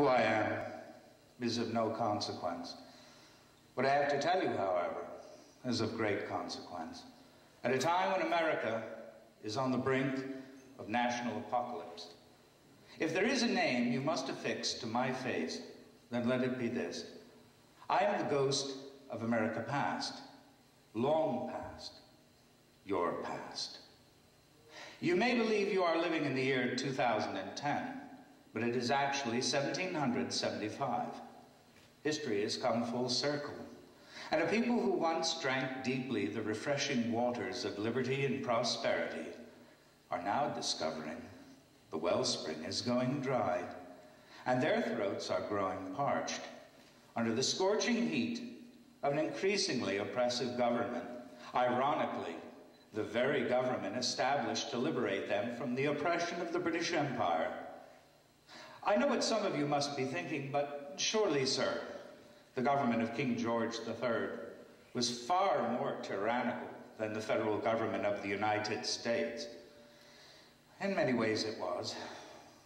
Who I am is of no consequence. What I have to tell you, however, is of great consequence. At a time when America is on the brink of national apocalypse, if there is a name you must affix to my face, then let it be this. I am the ghost of America past, long past, your past. You may believe you are living in the year 2010, but it is actually 1775. History has come full circle, and a people who once drank deeply the refreshing waters of liberty and prosperity are now discovering the wellspring is going dry, and their throats are growing parched under the scorching heat of an increasingly oppressive government, ironically, the very government established to liberate them from the oppression of the British Empire. I know what some of you must be thinking, but surely, sir, the government of King George III was far more tyrannical than the federal government of the United States. In many ways it was.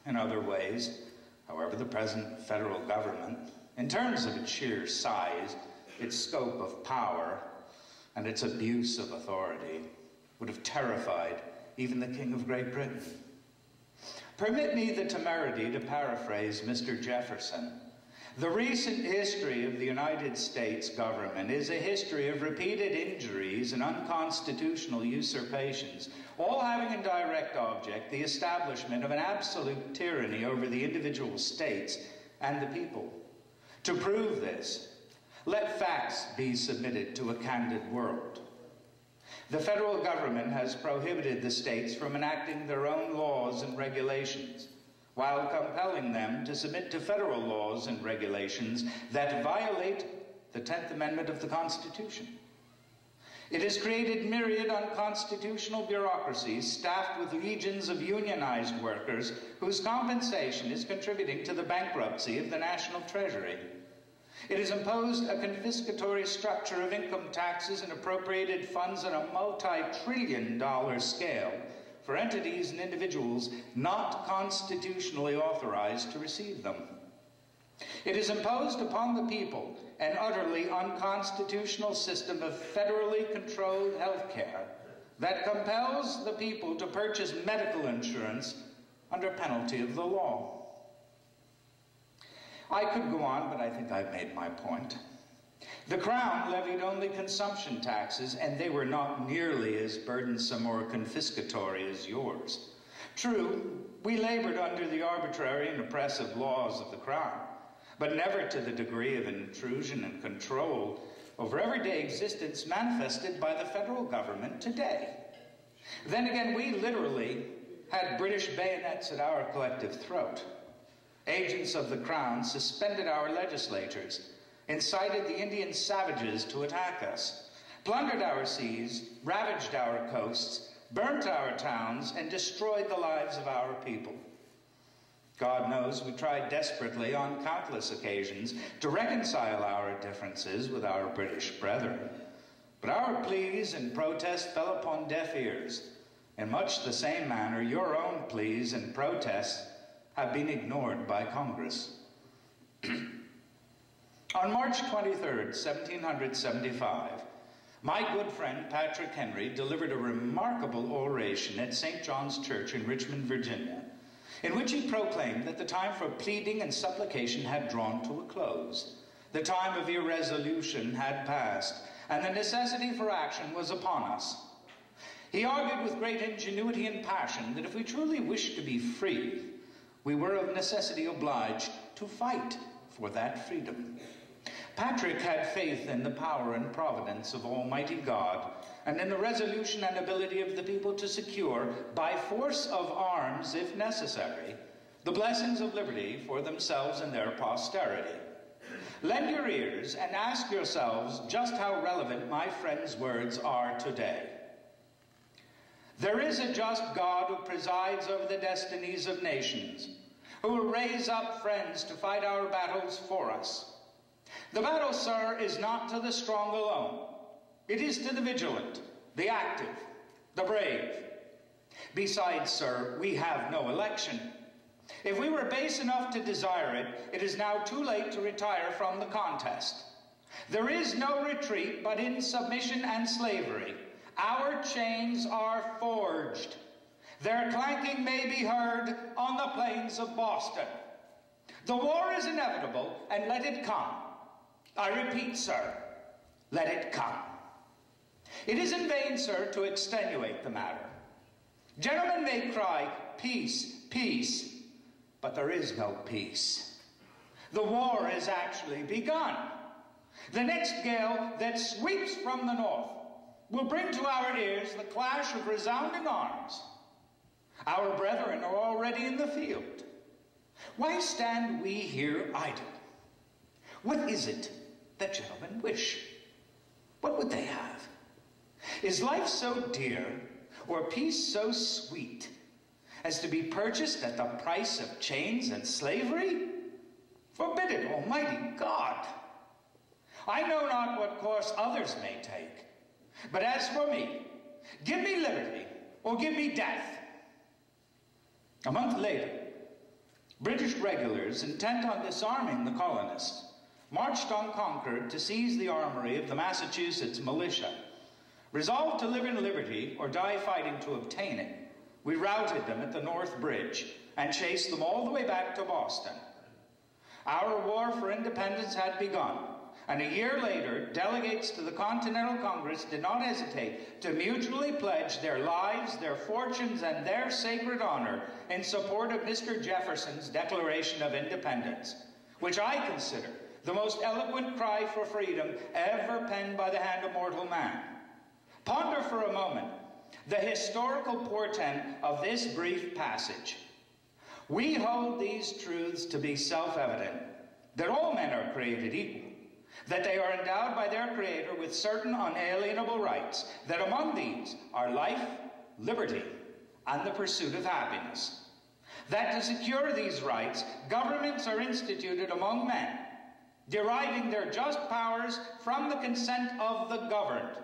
In other ways, however, the present federal government, in terms of its sheer size, its scope of power, and its abuse of authority, would have terrified even the King of Great Britain. Permit me the temerity to paraphrase Mr. Jefferson. The recent history of the United States government is a history of repeated injuries and unconstitutional usurpations, all having in direct object the establishment of an absolute tyranny over the individual states and the people. To prove this, let facts be submitted to a candid world. The federal government has prohibited the states from enacting their own laws and regulations, while compelling them to submit to federal laws and regulations that violate the 10th Amendment of the Constitution. It has created myriad unconstitutional bureaucracies staffed with legions of unionized workers whose compensation is contributing to the bankruptcy of the national treasury. It has imposed a confiscatory structure of income taxes and appropriated funds on a multi-trillion-dollar scale for entities and individuals not constitutionally authorized to receive them. It has imposed upon the people an utterly unconstitutional system of federally controlled health care that compels the people to purchase medical insurance under penalty of the law. I could go on, but I think I've made my point. The Crown levied only consumption taxes, and they were not nearly as burdensome or confiscatory as yours. True, we labored under the arbitrary and oppressive laws of the Crown, but never to the degree of intrusion and control over everyday existence manifested by the federal government today. Then again, we literally had British bayonets at our collective throat. Agents of the Crown suspended our legislatures, incited the Indian savages to attack us, plundered our seas, ravaged our coasts, burnt our towns, and destroyed the lives of our people. God knows we tried desperately on countless occasions to reconcile our differences with our British brethren, but our pleas and protests fell upon deaf ears. In much the same manner, your own pleas and protests have been ignored by Congress. On March 23rd, 1775, my good friend Patrick Henry delivered a remarkable oration at St. John's Church in Richmond, Virginia, in which he proclaimed that the time for pleading and supplication had drawn to a close, the time of irresolution had passed, and the necessity for action was upon us. He argued with great ingenuity and passion that if we truly wished to be free, we were of necessity obliged to fight for that freedom. Patrick had faith in the power and providence of Almighty God and in the resolution and ability of the people to secure, by force of arms if necessary, the blessings of liberty for themselves and their posterity. Lend your ears and ask yourselves just how relevant my friend's words are today. There is a just God who presides over the destinies of nations, who will raise up friends to fight our battles for us. The battle, sir, is not to the strong alone. It is to the vigilant, the active, the brave. Besides, sir, we have no election. If we were base enough to desire it, it is now too late to retire from the contest. There is no retreat but in submission and slavery. Our chains are forged. Their clanking may be heard on the plains of Boston. The war is inevitable, and let it come. I repeat, sir, let it come. It is in vain, sir, to extenuate the matter. Gentlemen may cry, peace, peace, but there is no peace. The war is actually begun. The next gale that sweeps from the north will bring to our ears the clash of resounding arms. Our brethren are already in the field. Why stand we here idle? What is it that gentlemen wish? What would they have? Is life so dear, or peace so sweet, as to be purchased at the price of chains and slavery? Forbid it, Almighty God! I know not what course others may take, but as for me, give me liberty, or give me death. A month later, British regulars, intent on disarming the colonists, marched on Concord to seize the armory of the Massachusetts militia. Resolved to live in liberty or die fighting to obtain it, we routed them at the North Bridge and chased them all the way back to Boston. Our war for independence had begun, and a year later, delegates to the Continental Congress did not hesitate to mutually pledge their lives, their fortunes, and their sacred honor in support of Mr. Jefferson's Declaration of Independence, which I consider the most eloquent cry for freedom ever penned by the hand of mortal man. Ponder for a moment the historical portent of this brief passage. We hold these truths to be self-evident, that all men are created equal, that they are endowed by their Creator with certain unalienable rights, that among these are life, liberty, and the pursuit of happiness. That to secure these rights, governments are instituted among men, deriving their just powers from the consent of the governed.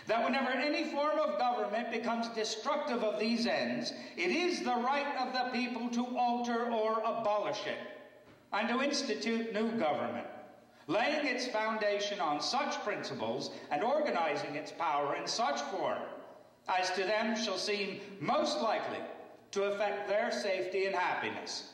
That whenever any form of government becomes destructive of these ends, it is the right of the people to alter or abolish it, and to institute new government, laying its foundation on such principles and organizing its power in such form as to them shall seem most likely to affect their safety and happiness.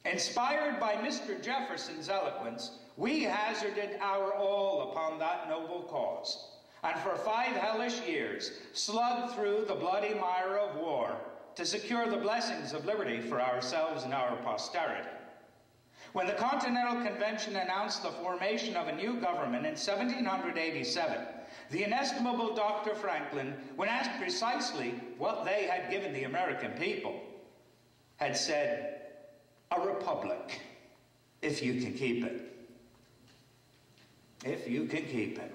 Inspired by Mr. Jefferson's eloquence, we hazarded our all upon that noble cause, and for 5 hellish years slugged through the bloody mire of war to secure the blessings of liberty for ourselves and our posterity. When the Continental Convention announced the formation of a new government in 1787, the inestimable Dr. Franklin, when asked precisely what they had given the American people, had said, "A republic, if you can keep it. If you can keep it."